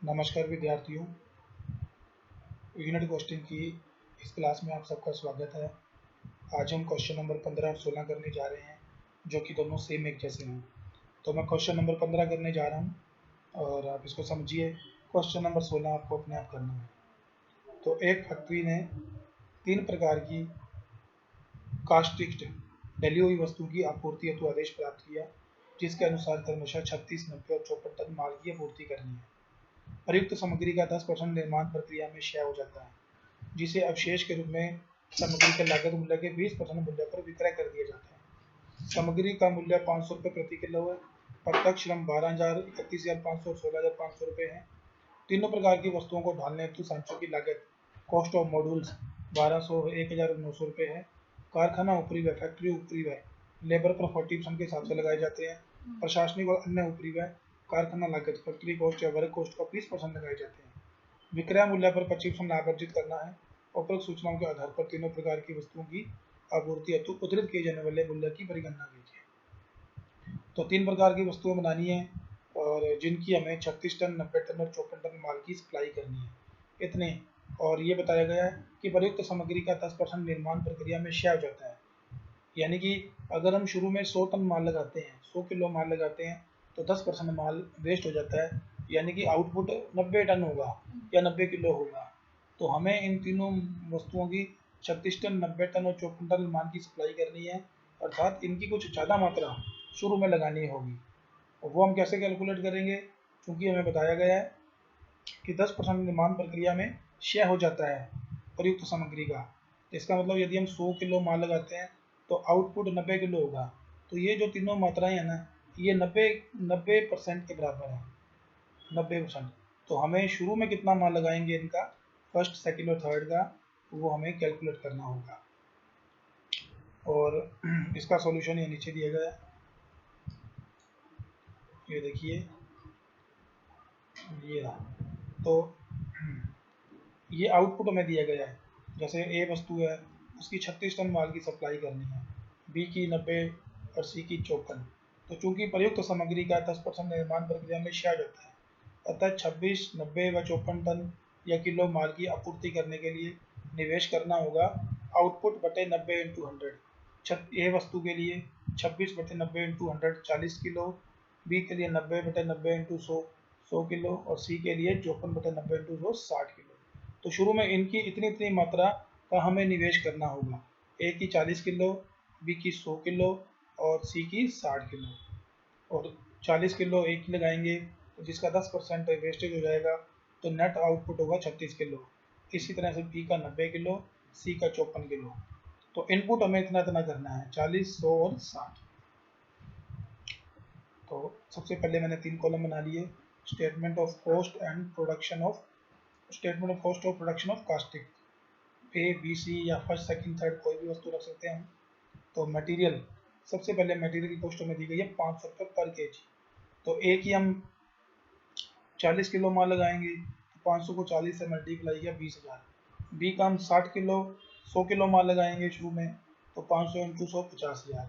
नमस्कार विद्यार्थियों, unit costing की इस क्लास में आप सबका स्वागत है। आज हम क्वेश्चन नंबर 15 और 16 करने जा रहे हैं, जो कि दोनों सेम एक जैसे हैं। तो मैं क्वेश्चन नंबर 15 करने जा रहा हूं और आप इसको समझिए। क्वेश्चन नंबर 16 आपको अपने आप करना है। तो एक फैक्ट्री ने 3 प्रकार की कास्टिक डली हुई वस्तु की आपूर्ति हेतु आदेश प्राप्त किया, जिसके अनुसार क्रमशः 36, 90 और 54 टन माल की आपूर्ति करनी है। प्रयुक्त सामग्री का 10% निर्माण प्रक्रिया में क्षय हो जाता है, जिसे अवशेष के रूप में सामग्री के लागत मूल्य के 20% मूल्य पर विक्रय कर दिया जाता है। सामग्री का मूल्य 500 रुपये प्रति किलो है। प्रत्यक्ष श्रम 12,000, 31,500 और 16,500 रुपये है। तीनों प्रकार की वस्तुओं को ढालने हेतु सांचों की लागत कॉस्ट ऑफ मॉड्यूल्स 1200, 1,000 और 900 रुपये है। कारखाना ऊपरी व्यय, फैक्ट्री ऊपरी व्यय लेबर पर 40% के हिसाब से लगाए जाते हैं। प्रशासनिक और अन्य ऊपरी व्यय कारखाना लागत, फैक्ट्री कॉस्ट या वर्क कॉस्ट का 20% लगाए जाते हैं। विक्रय मूल्य पर 25% लाभ अर्जित करना है। उपरोक्त सूचनाओं के आधार पर तीनों प्रकार की वस्तुओं की आपूर्ति हेतु उद्धृत किए जाने वाले मूल्य की परिगणना कीजिए। तो 3 प्रकार की वस्तुएं बनानी है और जिनकी हमें 36 टन, 90 टन और 54 टन माल की सप्लाई करनी है, इतने। और ये बताया गया है कि प्रयुक्त सामग्री का 10% निर्माण प्रक्रिया में क्षय हो जाता है। यानी कि अगर हम शुरू में 100 टन माल लगाते हैं, 100 किलो माल लगाते हैं, तो 10% माल वेस्ट हो जाता है, यानी कि आउटपुट 90 टन होगा या 90 किलो होगा। तो हमें इन तीनों वस्तुओं की 36 टन, 90 टन और 54 टन माल की सप्लाई करनी है, अर्थात इनकी कुछ ज़्यादा मात्रा शुरू में लगानी होगी। और वो हम कैसे कैलकुलेट करेंगे, क्योंकि हमें बताया गया है कि 10% निर्माण प्रक्रिया में क्षय हो जाता है प्रयुक्त सामग्री का। इसका मतलब यदि हम 100 किलो माल लगाते हैं तो आउटपुट 90 किलो होगा। तो ये जो तीनों मात्राएं हैं ना, ये 90% के बराबर है, 90%। तो हमें शुरू में कितना माल लगाएंगे इनका, फर्स्ट, सेकंड और थर्ड का, वो हमें कैलकुलेट करना होगा। और इसका सॉल्यूशन ये नीचे दिया गया है, ये देखिए, ये रहा। तो ये आउटपुट हमें दिया गया है। जैसे ए वस्तु है, उसकी 36 टन माल की सप्लाई करनी है, बी की 90 और सी की 54। तो चूंकि प्रयुक्त सामग्री का 10% निर्माण प्रक्रिया में क्षय जाता है, अतः 26, 90 व 54 टन या किलो माल की आपूर्ति करने के लिए निवेश करना होगा आउटपुट बटे 90 इंटू 100। ए वस्तु के लिए 26 बटे 90 इंटू 100 40 किलो, बी के लिए 90 बटे 90 इंटू 100 किलो और सी के लिए 54 बटे 90 इंटू 100 60 किलो। तो शुरू में इनकी इतनी इतनी मात्रा का हमें निवेश करना होगा। ए की 40 किलो, बी की 100 किलो और सी की 60 किलो। और 40 किलो ए की लगाएंगे तो जिसका 10% वेस्टेज हो जाएगा, तो नेट आउटपुट होगा 36 किलो। इसी तरह से बी का 90 किलो, सी का 54 किलो। तो इनपुट हमें इतना इतना करना है, 40, 100 और 60। तो सबसे पहले मैंने 3 कॉलम बना लिए। Statement of cost and production of statement of cost of production of caustic, A, B, C या फर्स्ट, सेकंड, थर्ड कोई भी वस्तु रख सकते हैं हम। तो मटेरियल, सबसे पहले मटेरियल की कॉस्ट हमें दी गई है 500 रुपये पर केजी। तो ए की हम 40 किलो माल लगाएंगे, तो 500 को 40 से मल्टीप्लाई किया 20,000। बी का हम 60 किलो 100 किलो माल लगाएंगे शुरू में, तो 500 इंटू 100 50,000।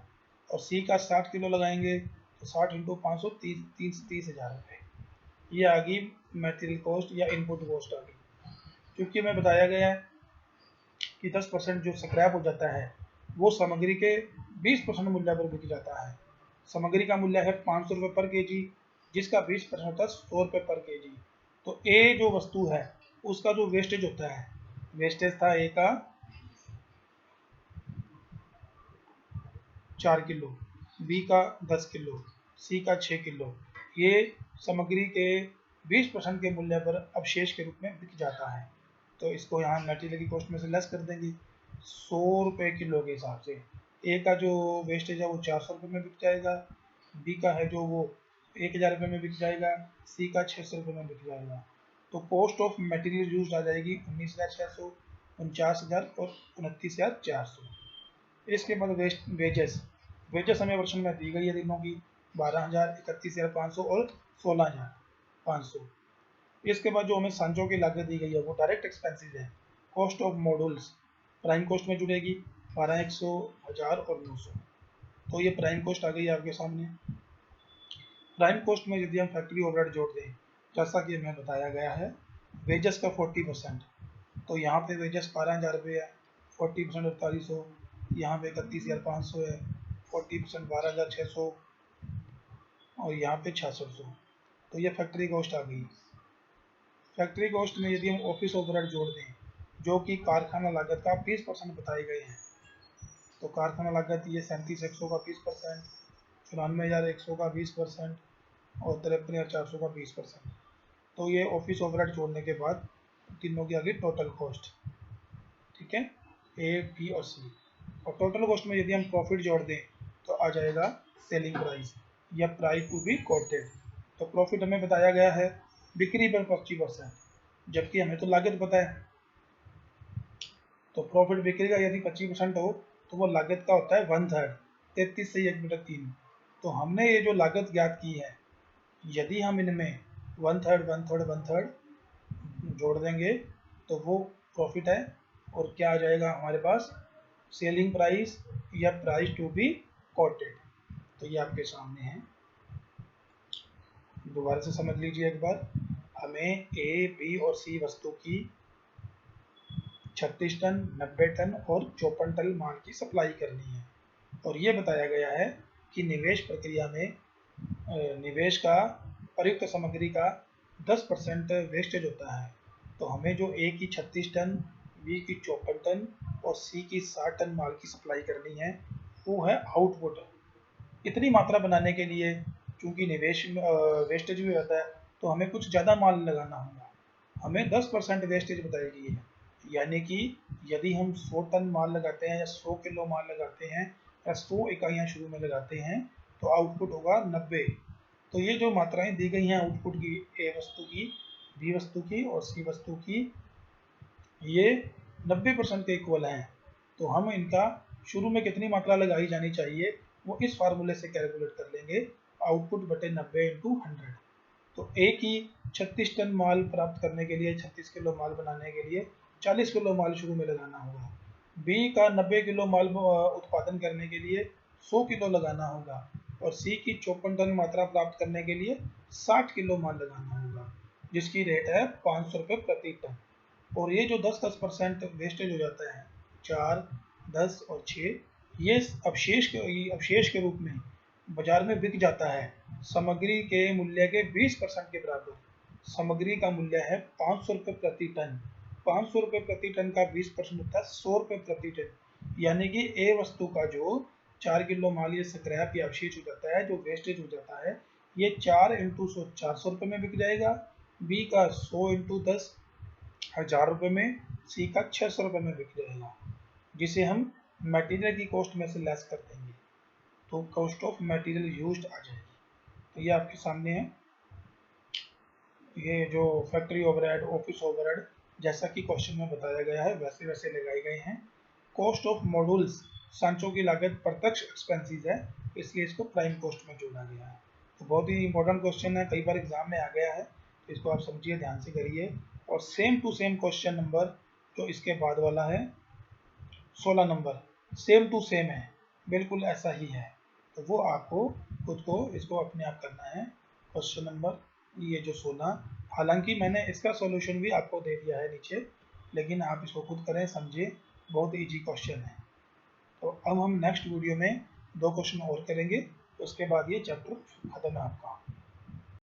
और सी का 60 किलो लगाएंगे तो 60 इंटू 500 30,000 रुपये। ये आ गई मटेरियल कॉस्ट या इनपुट कॉस्ट आ गई। क्योंकि हमें बताया गया है कि 10% जो स्क्रैप हो जाता है वो सामग्री के 20% मूल्य पर बिक जाता है। सामग्री का मूल्य है 500 रुपये पर केजी, जिसका 20% होता है 100 रुपये पर केजी। तो ए जो वस्तु है उसका जो वेस्टेज होता है, वेस्टेज था ए का 4 किलो, बी का 10 किलो, सी का 6 किलो। ये सामग्री के 20% के मूल्य पर अवशेष के रूप में बिक जाता है। तो इसको यहाँ मटेरियल की कॉस्ट में से लेस कर देंगे 100 रुपये किलो के हिसाब से। ए का जो वेस्टेज है वो 400 रुपये में बिक जाएगा, बी का है जो वो 1,000 रुपये में बिक जाएगा, सी का 600 रुपये में बिक जाएगा। तो कॉस्ट ऑफ मटेरियल यूज आ जाएगी 19,600, 49,000 और 29,400। इसके बाद वेजेस, वेजेस हमें वर्षन में दी गई है तीनों की, 12,000, 31,500 और 16,500। इसके बाद जो हमें सांचों की लागत दी गई है वो डायरेक्ट एक्सपेंसेस है। Cost of modules prime cost में जुड़ेगी, 12, 100, 1000 और 900। तो ये प्राइम कॉस्ट आ गई आपके सामने। प्राइम कॉस्ट में यदि हम फैक्ट्री ओवरहेड जोड़ दें जैसा कि हमें बताया गया है वेजेस का 40%, तो यहाँ पे वेजेस 12,000 रुपये है, 40% 4800, यहाँ पे 31,500 है, 40% 12,600 और यहाँ पे 6,600। तो ये फैक्ट्री कॉस्ट आ गई। फैक्ट्री कॉस्ट में यदि हम ऑफिस ओवरहेड जोड़ दें जो कि कारखाना लागत का 20% बताए गए हैं, तो कारखाना लागत ये 37,100 का 20%, 94,100 का 20% और 53,400 का 20%। तो ये ऑफिस ओवरहेड जोड़ने के बाद तीनों की आ गई टोटल कॉस्ट। ठीक है, ए बी और सी। और टोटल कॉस्ट में यदि हम प्रॉफिट जोड़ दें तो आ जाएगा सेलिंग प्राइस या प्राइस टू बी कोटेड। तो प्रॉफिट हमें बताया गया है बिक्री पर 25%, जबकि हमें तो लागत पता है। तो प्रॉफिट बिक्री का यदि 25% हो तो वो लागत का होता है 1/3, 33 से 1/3। तो हमने ये जो लागत ज्ञात की है, यदि हम इनमें 1/3 1/3 1/3 जोड़ देंगे तो वो प्रॉफिट है। और क्या आ जाएगा हमारे पास, सेलिंग प्राइस या प्राइस टू बी कोटेड। तो ये आपके सामने है, दोबारा से समझ लीजिए एक बार। हमें ए बी और सी वस्तु की 36 टन 90 टन और 54 टन माल की सप्लाई करनी है। और ये बताया गया है कि निवेश प्रक्रिया में निवेश का प्रयुक्त सामग्री का 10% वेस्टेज होता है। तो हमें जो ए की 36 टन, बी की 54 टन और सी की 60 टन माल की सप्लाई करनी है, वो है आउटपुट। इतनी मात्रा बनाने के लिए चूँकि निवेश वेस्टेज भी होता है तो हमें कुछ ज़्यादा माल लगाना होगा। हमें 10% वेस्टेज बताई गई है, यानी कि यदि हम 100 टन माल लगाते हैं या 100 किलो माल लगाते हैं या 100 इकाइयाँ शुरू में लगाते हैं तो आउटपुट होगा 90। तो ये जो मात्राएं दी गई हैं आउटपुट की, ए वस्तु की, बी वस्तु की और सी वस्तु की, ये 90% के इक्वल हैं। तो हम इनका शुरू में कितनी मात्रा लगाई जानी चाहिए वो इस फार्मूले से कैलकुलेट कर लेंगे, आउटपुट बटे 90 × 100। तो ए की 36 टन माल प्राप्त करने के लिए, 36 किलो माल बनाने के लिए 40 किलो माल शुरू में लगाना होगा। बी का 90 किलो माल उत्पादन करने के लिए 100 किलो लगाना होगा और सी की 54 टन मात्रा प्राप्त करने के लिए 60 किलो माल लगाना होगा, जिसकी रेट है 500 रुपये प्रति टन। और ये जो 10% वेस्टेज हो जाता है, 4, 10 और 6, ये अवशेष के रूप में बाजार में बिक जाता है सामग्री के मूल्य के 20% के बराबर। सामग्री का मूल्य है 500 रुपये प्रति टन। 500 रुपये प्रति टन का 20% होता है 100 रुपये प्रति टन। यानी कि ए वस्तु का जो 4 किलो माल ये स्क्रैप या अवशेष हो जाता है, जो वेस्टेज हो जाता है, ये 4 × 100 400 रुपये में बिक जाएगा। बी का 100 × 10 1000 रुपये में, सी का 600 रुपये में बिक जाएगा, जिसे हम मटेरियल की कॉस्ट में से लेस कर देंगे तो कॉस्ट ऑफ मटेरियल यूज्ड आ जाएगी। तो ये आपके सामने है, ये जो फैक्ट्री ओवरहेड, ऑफिस ओवरहेड जैसा कि क्वेश्चन में बताया गया है वैसे वैसे लगाए गए हैं। कॉस्ट ऑफ मॉड्यूल्स, सांचों की लागत प्रत्यक्ष एक्सपेंसेस है, इसलिए इसको प्राइम कॉस्ट में जोड़ा गया है। तो बहुत ही इंपॉर्टेंट क्वेश्चन है, कई बार एग्जाम में आ गया है, तो इसको आप समझिए, ध्यान से करिए। और same to same question number जो इसके बाद वाला है 16 नंबर, सेम टू सेम है, बिल्कुल ऐसा ही है। तो वो आपको खुद को इसको अपने आप करना है। क्वेश्चन नंबर ये जो 16, हालांकि मैंने इसका सॉल्यूशन भी आपको दे दिया है नीचे, लेकिन आप इसको खुद करें, समझिए, बहुत इजी क्वेश्चन है। तो अब हम नेक्स्ट वीडियो में 2 क्वेश्चन और करेंगे, उसके बाद ये चैप्टर खत्म है आपका।